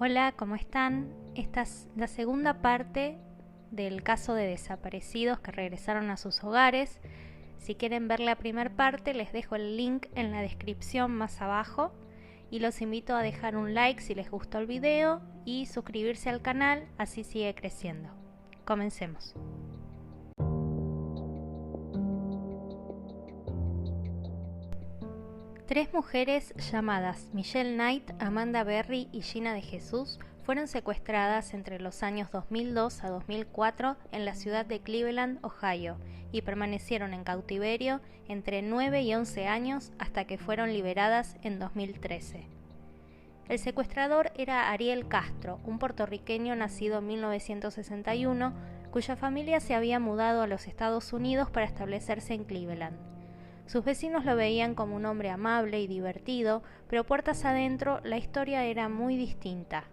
Hola, ¿cómo están? Esta es la segunda parte del caso de desaparecidos que regresaron a sus hogares. Si quieren ver la primera parte, les dejo el link en la descripción más abajo y los invito a dejar un like si les gustó el video y suscribirse al canal, así sigue creciendo. Comencemos. Tres mujeres llamadas Michelle Knight, Amanda Berry y Gina de Jesús fueron secuestradas entre los años 2002 a 2004 en la ciudad de Cleveland, Ohio, y permanecieron en cautiverio entre 9 y 11 años hasta que fueron liberadas en 2013. El secuestrador era Ariel Castro, un puertorriqueño nacido en 1961, cuya familia se había mudado a los Estados Unidos para establecerse en Cleveland. Sus vecinos lo veían como un hombre amable y divertido, pero puertas adentro la historia era muy distinta.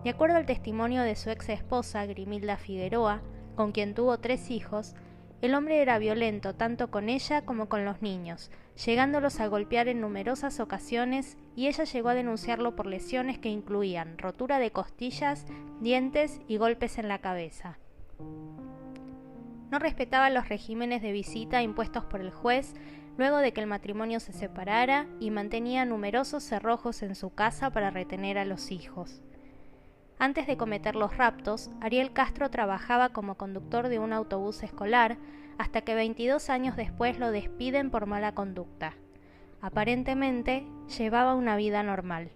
De acuerdo al testimonio de su ex esposa, Grimilda Figueroa, con quien tuvo 3 hijos, el hombre era violento tanto con ella como con los niños, llegándolos a golpear en numerosas ocasiones, y ella llegó a denunciarlo por lesiones que incluían rotura de costillas, dientes y golpes en la cabeza. No respetaba los regímenes de visita impuestos por el juez luego de que el matrimonio se separara y mantenía numerosos cerrojos en su casa para retener a los hijos. Antes de cometer los raptos, Ariel Castro trabajaba como conductor de un autobús escolar hasta que 22 años después lo despiden por mala conducta. Aparentemente, llevaba una vida normal.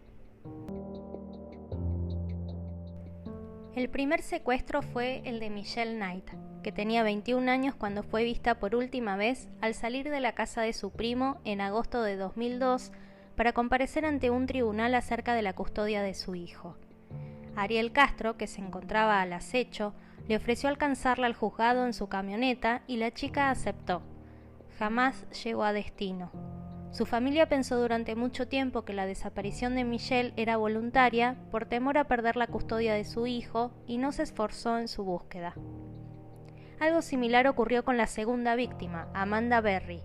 El primer secuestro fue el de Michelle Knight, que tenía 21 años cuando fue vista por última vez al salir de la casa de su primo en agosto de 2002 para comparecer ante un tribunal acerca de la custodia de su hijo. Ariel Castro, que se encontraba al acecho, le ofreció alcanzarla al juzgado en su camioneta y la chica aceptó. Jamás llegó a destino. Su familia pensó durante mucho tiempo que la desaparición de Michelle era voluntaria por temor a perder la custodia de su hijo y no se esforzó en su búsqueda. Algo similar ocurrió con la segunda víctima, Amanda Berry.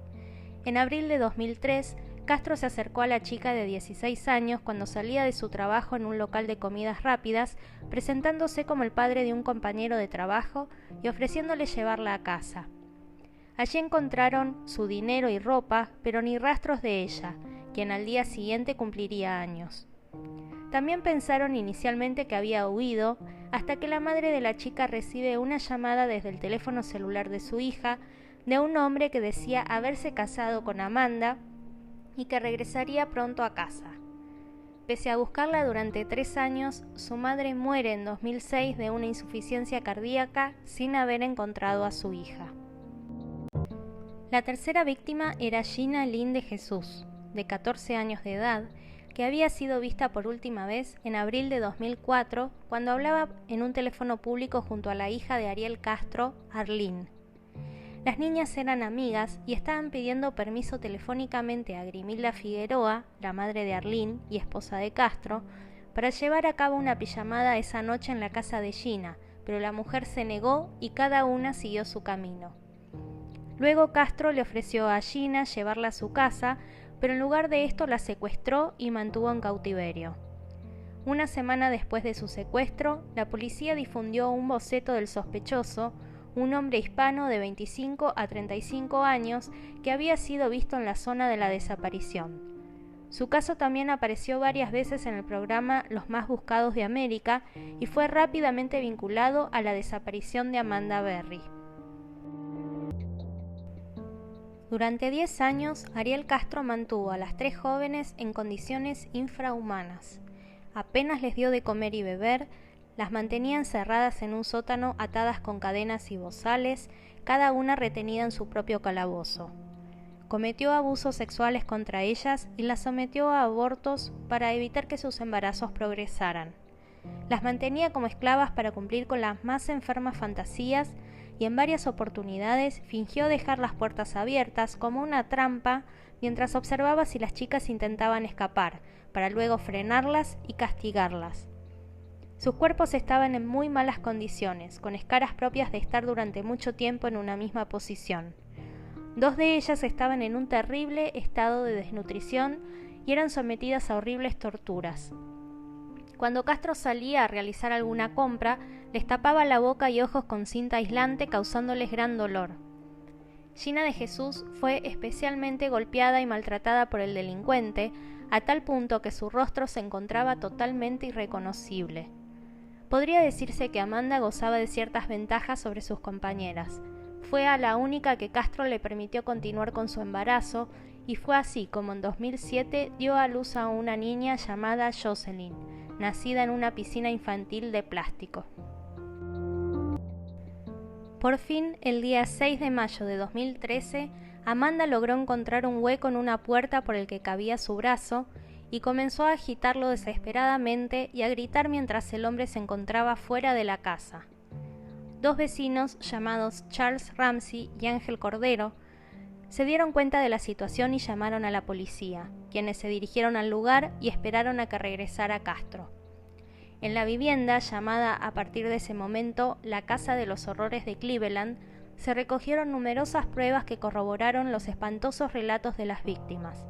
En abril de 2003, Castro se acercó a la chica de 16 años cuando salía de su trabajo en un local de comidas rápidas, presentándose como el padre de un compañero de trabajo y ofreciéndole llevarla a casa. Allí encontraron su dinero y ropa, pero ni rastros de ella, quien al día siguiente cumpliría años. También pensaron inicialmente que había huido, hasta que la madre de la chica recibe una llamada desde el teléfono celular de su hija de un hombre que decía haberse casado con Amanda y que regresaría pronto a casa. Pese a buscarla durante 3 años, su madre muere en 2006 de una insuficiencia cardíaca sin haber encontrado a su hija. La tercera víctima era Gina Lynn de Jesús, de 14 años de edad, que había sido vista por última vez en abril de 2004 cuando hablaba en un teléfono público junto a la hija de Ariel Castro, Arlene. Las niñas eran amigas y estaban pidiendo permiso telefónicamente a Grimilda Figueroa, la madre de Arlene y esposa de Castro, para llevar a cabo una pijamada esa noche en la casa de Gina, pero la mujer se negó y cada una siguió su camino. Luego Castro le ofreció a Gina llevarla a su casa, pero en lugar de esto la secuestró y mantuvo en cautiverio. Una semana después de su secuestro, la policía difundió un boceto del sospechoso, un hombre hispano de 25 a 35 años que había sido visto en la zona de la desaparición. Su caso también apareció varias veces en el programa Los Más Buscados de América y fue rápidamente vinculado a la desaparición de Amanda Berry. Durante 10 años, Ariel Castro mantuvo a las 3 jóvenes en condiciones infrahumanas. Apenas les dio de comer y beber, las mantenía encerradas en un sótano atadas con cadenas y bozales, cada una retenida en su propio calabozo. Cometió abusos sexuales contra ellas y las sometió a abortos para evitar que sus embarazos progresaran. Las mantenía como esclavas para cumplir con las más enfermas fantasías y en varias oportunidades fingió dejar las puertas abiertas como una trampa mientras observaba si las chicas intentaban escapar, para luego frenarlas y castigarlas. Sus cuerpos estaban en muy malas condiciones, con escaras propias de estar durante mucho tiempo en una misma posición. 2 de ellas estaban en un terrible estado de desnutrición y eran sometidas a horribles torturas. Cuando Castro salía a realizar alguna compra, les tapaba la boca y ojos con cinta aislante, causándoles gran dolor. Gina de Jesús fue especialmente golpeada y maltratada por el delincuente, a tal punto que su rostro se encontraba totalmente irreconocible. Podría decirse que Amanda gozaba de ciertas ventajas sobre sus compañeras. Fue a la única que Castro le permitió continuar con su embarazo, y fue así como en 2007 dio a luz a una niña llamada Jocelyn, nacida en una piscina infantil de plástico. Por fin, el día 6 de mayo de 2013, Amanda logró encontrar un hueco en una puerta por el que cabía su brazo y comenzó a agitarlo desesperadamente y a gritar mientras el hombre se encontraba fuera de la casa. Dos vecinos llamados Charles Ramsey y Ángel Cordero se dieron cuenta de la situación y llamaron a la policía, quienes se dirigieron al lugar y esperaron a que regresara Castro. En la vivienda, llamada a partir de ese momento la Casa de los Horrores de Cleveland, se recogieron numerosas pruebas que corroboraron los espantosos relatos de las víctimas.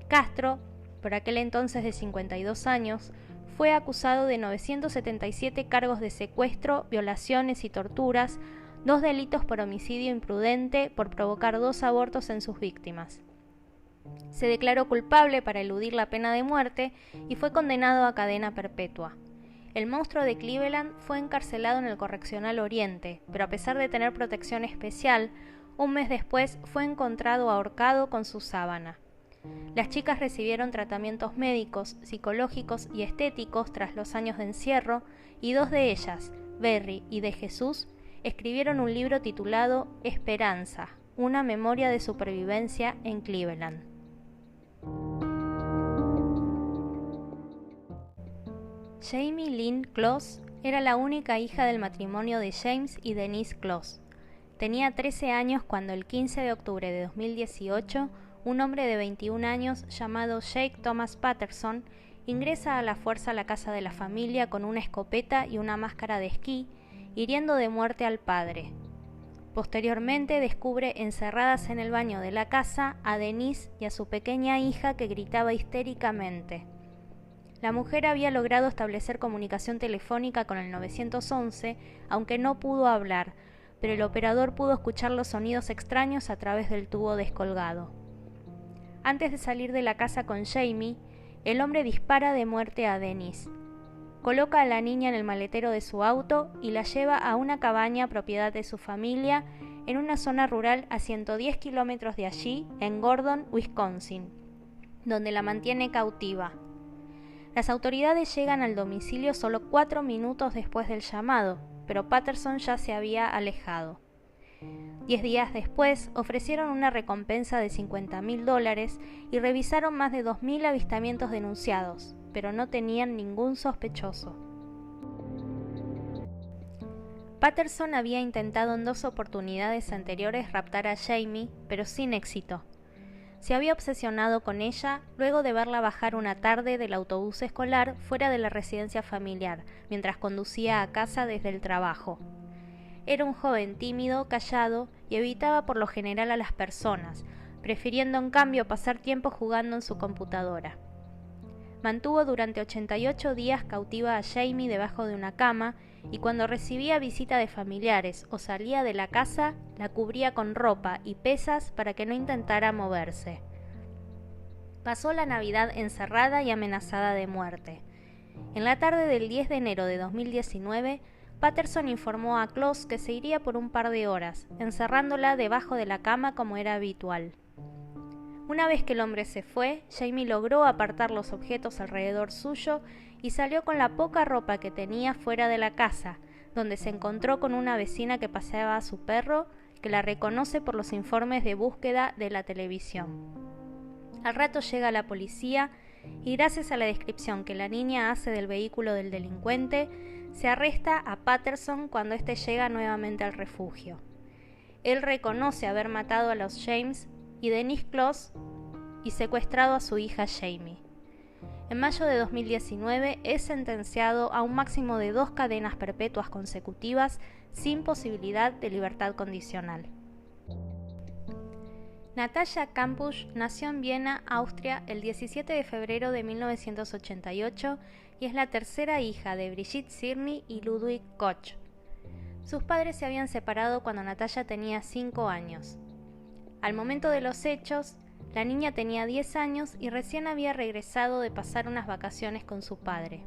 Castro, por aquel entonces de 52 años, fue acusado de 977 cargos de secuestro, violaciones y torturas, 2 delitos por homicidio imprudente por provocar 2 abortos en sus víctimas. Se declaró culpable para eludir la pena de muerte y fue condenado a cadena perpetua. El monstruo de Cleveland fue encarcelado en el Correccional Oriente, pero a pesar de tener protección especial, un mes después fue encontrado ahorcado con su sábana. Las chicas recibieron tratamientos médicos, psicológicos y estéticos tras los años de encierro, y 2 de ellas, Berry y de Jesús, escribieron un libro titulado Esperanza, una memoria de supervivencia en Cleveland. Jamie Lynn Close era la única hija del matrimonio de James y Denise Close. Tenía 13 años cuando el 15 de octubre de 2018, un hombre de 21 años llamado Jake Thomas Patterson ingresa a la fuerza a la casa de la familia con una escopeta y una máscara de esquí, hiriendo de muerte al padre. Posteriormente descubre encerradas en el baño de la casa a Denise y a su pequeña hija que gritaba histéricamente. La mujer había logrado establecer comunicación telefónica con el 911, aunque no pudo hablar, pero el operador pudo escuchar los sonidos extraños a través del tubo descolgado. Antes de salir de la casa con Jamie, el hombre dispara de muerte a Denise. Coloca a la niña en el maletero de su auto y la lleva a una cabaña propiedad de su familia en una zona rural a 110 kilómetros de allí, en Gordon, Wisconsin, donde la mantiene cautiva. Las autoridades llegan al domicilio solo 4 minutos después del llamado, pero Patterson ya se había alejado. 10 días después ofrecieron una recompensa de $50,000 y revisaron más de 2.000 avistamientos denunciados, pero no tenían ningún sospechoso. Patterson había intentado en 2 oportunidades anteriores raptar a Jamie, pero sin éxito. Se había obsesionado con ella luego de verla bajar una tarde del autobús escolar fuera de la residencia familiar, mientras conducía a casa desde el trabajo. Era un joven tímido, callado y evitaba por lo general a las personas, prefiriendo en cambio pasar tiempo jugando en su computadora. Mantuvo durante 88 días cautiva a Jamie debajo de una cama y cuando recibía visita de familiares o salía de la casa, la cubría con ropa y pesas para que no intentara moverse. Pasó la Navidad encerrada y amenazada de muerte. En la tarde del 10 de enero de 2019, Patterson informó a Close que se iría por un par de horas, encerrándola debajo de la cama como era habitual. Una vez que el hombre se fue, Jamie logró apartar los objetos alrededor suyo y salió con la poca ropa que tenía fuera de la casa, donde se encontró con una vecina que paseaba a su perro, que la reconoce por los informes de búsqueda de la televisión. Al rato llega la policía y gracias a la descripción que la niña hace del vehículo del delincuente, se arresta a Patterson cuando éste llega nuevamente al refugio. Él reconoce haber matado a los James y Denise Close y secuestrado a su hija Jamie. En mayo de 2019 es sentenciado a un máximo de 2 cadenas perpetuas consecutivas sin posibilidad de libertad condicional. Natalia Kampusch nació en Viena, Austria, el 17 de febrero de 1988 y es la tercera hija de Brigitte Zirny y Ludwig Koch. Sus padres se habían separado cuando Natalia tenía 5 años. Al momento de los hechos, la niña tenía 10 años y recién había regresado de pasar unas vacaciones con su padre.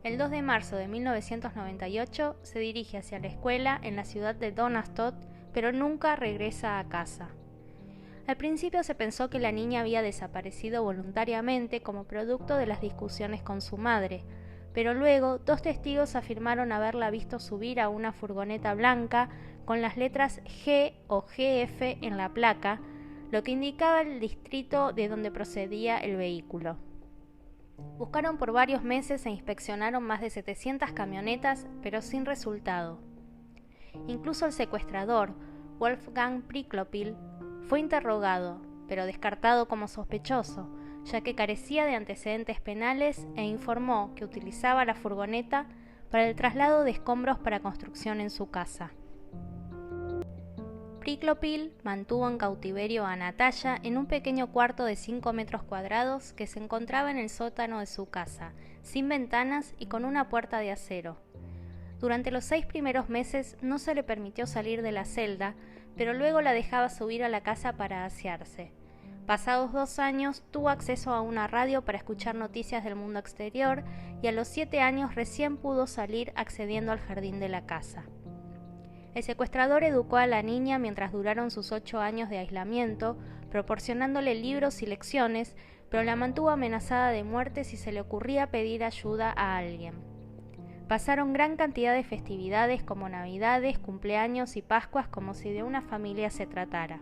El 2 de marzo de 1998 se dirige hacia la escuela en la ciudad de Donnerstadt, pero nunca regresa a casa. Al principio se pensó que la niña había desaparecido voluntariamente como producto de las discusiones con su madre, pero luego 2 testigos afirmaron haberla visto subir a una furgoneta blanca con las letras G o GF en la placa, lo que indicaba el distrito de donde procedía el vehículo. Buscaron por varios meses e inspeccionaron más de 700 camionetas, pero sin resultado. Incluso el secuestrador, Wolfgang Priklopil, fue interrogado, pero descartado como sospechoso, ya que carecía de antecedentes penales e informó que utilizaba la furgoneta para el traslado de escombros para construcción en su casa. Priklopil mantuvo en cautiverio a Natalia en un pequeño cuarto de 5 metros cuadrados que se encontraba en el sótano de su casa, sin ventanas y con una puerta de acero. Durante los 6 primeros meses no se le permitió salir de la celda, pero luego la dejaba subir a la casa para asearse. Pasados 2 años tuvo acceso a una radio para escuchar noticias del mundo exterior y a los 7 años recién pudo salir accediendo al jardín de la casa. El secuestrador educó a la niña mientras duraron sus 8 años de aislamiento, proporcionándole libros y lecciones, pero la mantuvo amenazada de muerte si se le ocurría pedir ayuda a alguien. Pasaron gran cantidad de festividades como Navidades, cumpleaños y Pascuas como si de una familia se tratara.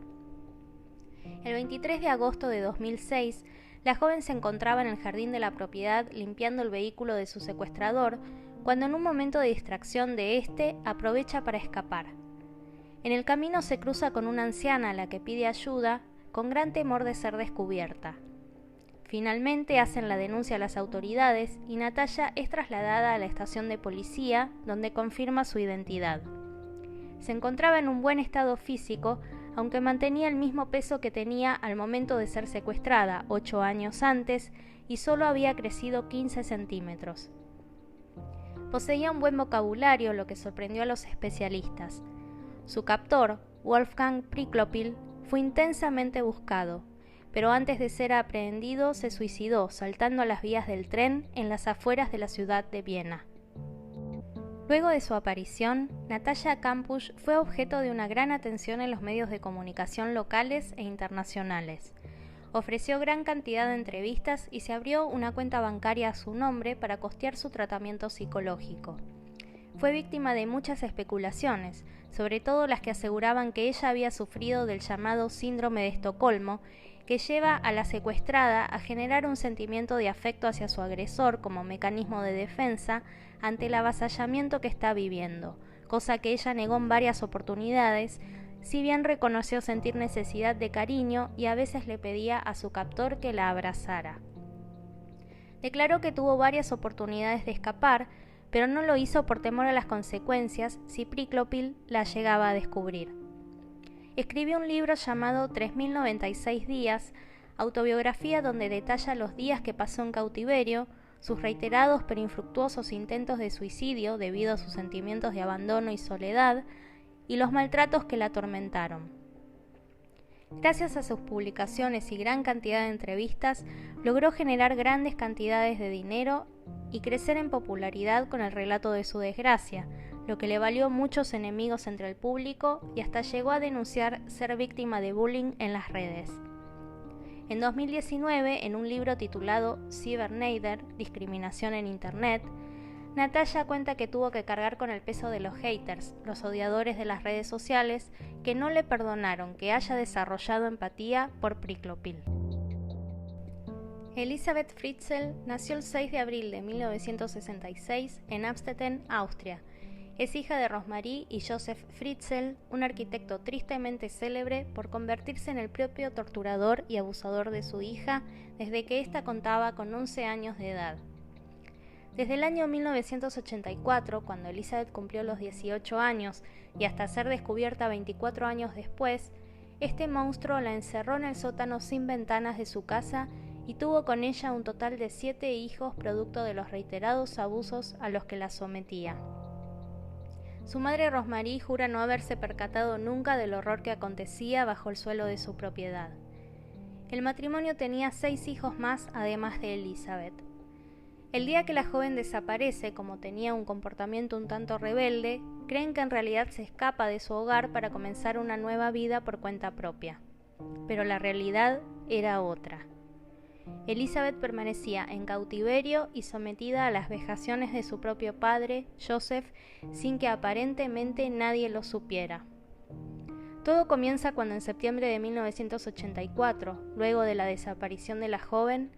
El 23 de agosto de 2006, la joven se encontraba en el jardín de la propiedad limpiando el vehículo de su secuestrador, cuando en un momento de distracción de este aprovecha para escapar. En el camino se cruza con una anciana a la que pide ayuda, con gran temor de ser descubierta. Finalmente hacen la denuncia a las autoridades y Natalia es trasladada a la estación de policía, donde confirma su identidad. Se encontraba en un buen estado físico, aunque mantenía el mismo peso que tenía al momento de ser secuestrada 8 años antes y solo había crecido 15 centímetros. Poseía un buen vocabulario, lo que sorprendió a los especialistas. Su captor, Wolfgang Priklopil, fue intensamente buscado, pero antes de ser aprehendido se suicidó saltando a las vías del tren en las afueras de la ciudad de Viena. Luego de su aparición, Natalia Kampusch fue objeto de una gran atención en los medios de comunicación locales e internacionales. Ofreció gran cantidad de entrevistas y se abrió una cuenta bancaria a su nombre para costear su tratamiento psicológico. Fue víctima de muchas especulaciones, sobre todo las que aseguraban que ella había sufrido del llamado síndrome de Estocolmo, que lleva a la secuestrada a generar un sentimiento de afecto hacia su agresor como mecanismo de defensa ante el avasallamiento que está viviendo, cosa que ella negó en varias oportunidades, si bien reconoció sentir necesidad de cariño y a veces le pedía a su captor que la abrazara. Declaró que tuvo varias oportunidades de escapar, pero no lo hizo por temor a las consecuencias si Priklopil la llegaba a descubrir. Escribió un libro llamado 3096 días, autobiografía donde detalla los días que pasó en cautiverio, sus reiterados pero infructuosos intentos de suicidio debido a sus sentimientos de abandono y soledad, y los maltratos que la atormentaron. Gracias a sus publicaciones y gran cantidad de entrevistas, logró generar grandes cantidades de dinero y crecer en popularidad con el relato de su desgracia, lo que le valió muchos enemigos entre el público y hasta llegó a denunciar ser víctima de bullying en las redes. En 2019, en un libro titulado Cyberneider, Discriminación en Internet, Natalia cuenta que tuvo que cargar con el peso de los haters, los odiadores de las redes sociales, que no le perdonaron que haya desarrollado empatía por Priklopil. Elisabeth Fritzl nació el 6 de abril de 1966 en Amstetten, Austria. Es hija de Rosmarie y Joseph Fritzl, un arquitecto tristemente célebre por convertirse en el propio torturador y abusador de su hija desde que ésta contaba con 11 años de edad. Desde el año 1984, cuando Elisabeth cumplió los 18 años, y hasta ser descubierta 24 años después, este monstruo la encerró en el sótano sin ventanas de su casa y tuvo con ella un total de 7 hijos producto de los reiterados abusos a los que la sometía. Su madre Rosemary jura no haberse percatado nunca del horror que acontecía bajo el suelo de su propiedad. El matrimonio tenía 6 hijos más además de Elizabeth. El día que la joven desaparece, como tenía un comportamiento un tanto rebelde, creen que en realidad se escapa de su hogar para comenzar una nueva vida por cuenta propia. Pero la realidad era otra. Elizabeth permanecía en cautiverio y sometida a las vejaciones de su propio padre, Joseph, sin que aparentemente nadie lo supiera. Todo comienza cuando en septiembre de 1984, luego de la desaparición de la joven,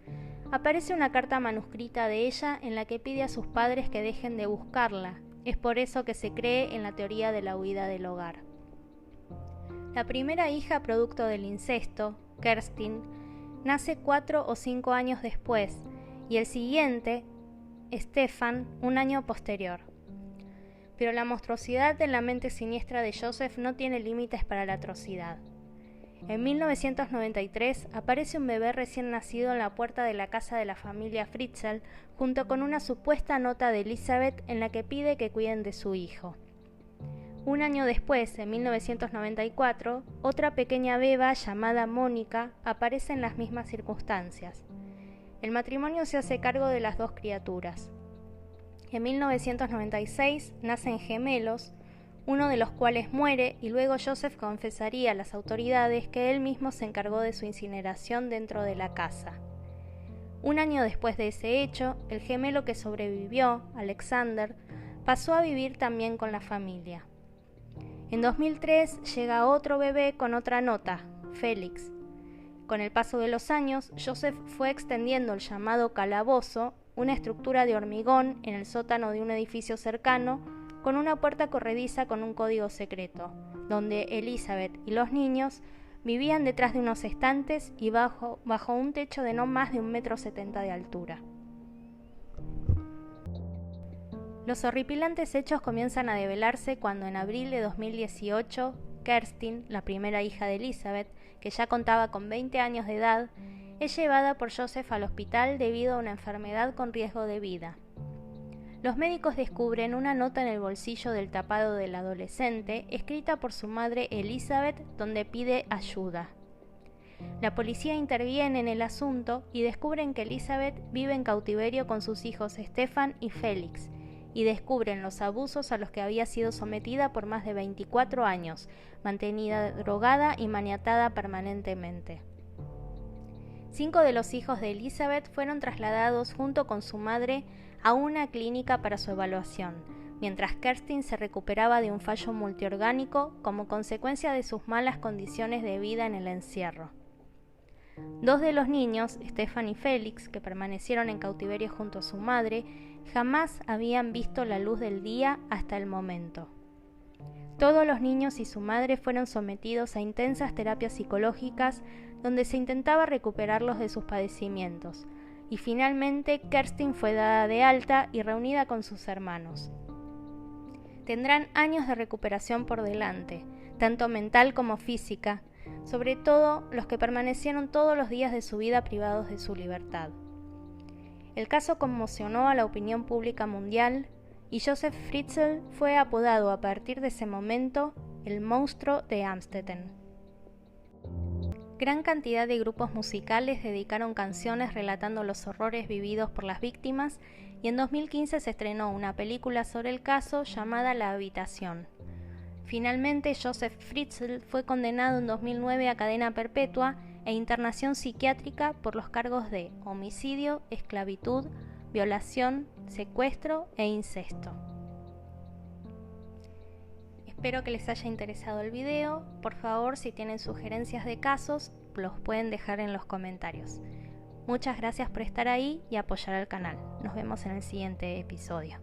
aparece una carta manuscrita de ella en la que pide a sus padres que dejen de buscarla. Es por eso que se cree en la teoría de la huida del hogar. La primera hija producto del incesto, Kerstin, nace 4 o 5 años después, y el siguiente, Stefan, un año posterior. Pero la monstruosidad de la mente siniestra de Joseph no tiene límites para la atrocidad. En 1993 aparece un bebé recién nacido en la puerta de la casa de la familia Fritzl, junto con una supuesta nota de Elizabeth en la que pide que cuiden de su hijo. Un año después, en 1994, otra pequeña beba llamada Mónica aparece en las mismas circunstancias. El matrimonio se hace cargo de las 2 criaturas. En 1996 nacen gemelos, uno de los cuales muere y luego Joseph confesaría a las autoridades que él mismo se encargó de su incineración dentro de la casa. Un año después de ese hecho, el gemelo que sobrevivió, Alexander, pasó a vivir también con la familia. En 2003 llega otro bebé con otra nota, Félix. Con el paso de los años, Joseph fue extendiendo el llamado calabozo, una estructura de hormigón en el sótano de un edificio cercano, con una puerta corrediza con un código secreto, donde Elizabeth y los niños vivían detrás de unos estantes y bajo un techo de no más de 1,70 m de altura. Los horripilantes hechos comienzan a develarse cuando en abril de 2018, Kerstin, la primera hija de Elizabeth, que ya contaba con 20 años de edad, es llevada por Joseph al hospital debido a una enfermedad con riesgo de vida. Los médicos descubren una nota en el bolsillo del tapado del adolescente, escrita por su madre Elizabeth, donde pide ayuda. La policía interviene en el asunto y descubren que Elizabeth vive en cautiverio con sus hijos Stefan y Félix, y descubren los abusos a los que había sido sometida por más de 24 años, mantenida drogada y maniatada permanentemente. 5 de los hijos de Elizabeth fueron trasladados junto con su madre a una clínica para su evaluación, mientras Kerstin se recuperaba de un fallo multiorgánico como consecuencia de sus malas condiciones de vida en el encierro. 2 de los niños, Stefan y Félix, que permanecieron en cautiverio junto a su madre, jamás habían visto la luz del día hasta el momento. Todos los niños y su madre fueron sometidos a intensas terapias psicológicas donde se intentaba recuperarlos de sus padecimientos, y finalmente Kerstin fue dada de alta y reunida con sus hermanos. Tendrán años de recuperación por delante, tanto mental como física, sobre todo los que permanecieron todos los días de su vida privados de su libertad. El caso conmocionó a la opinión pública mundial y Joseph Fritzl fue apodado a partir de ese momento el monstruo de Amstetten. Gran cantidad de grupos musicales dedicaron canciones relatando los horrores vividos por las víctimas y en 2015 se estrenó una película sobre el caso llamada La Habitación. Finalmente, Joseph Fritzl fue condenado en 2009 a cadena perpetua e internación psiquiátrica por los cargos de homicidio, esclavitud, violación, secuestro e incesto. Espero que les haya interesado el video. Por favor, si tienen sugerencias de casos, los pueden dejar en los comentarios. Muchas gracias por estar ahí y apoyar al canal. Nos vemos en el siguiente episodio.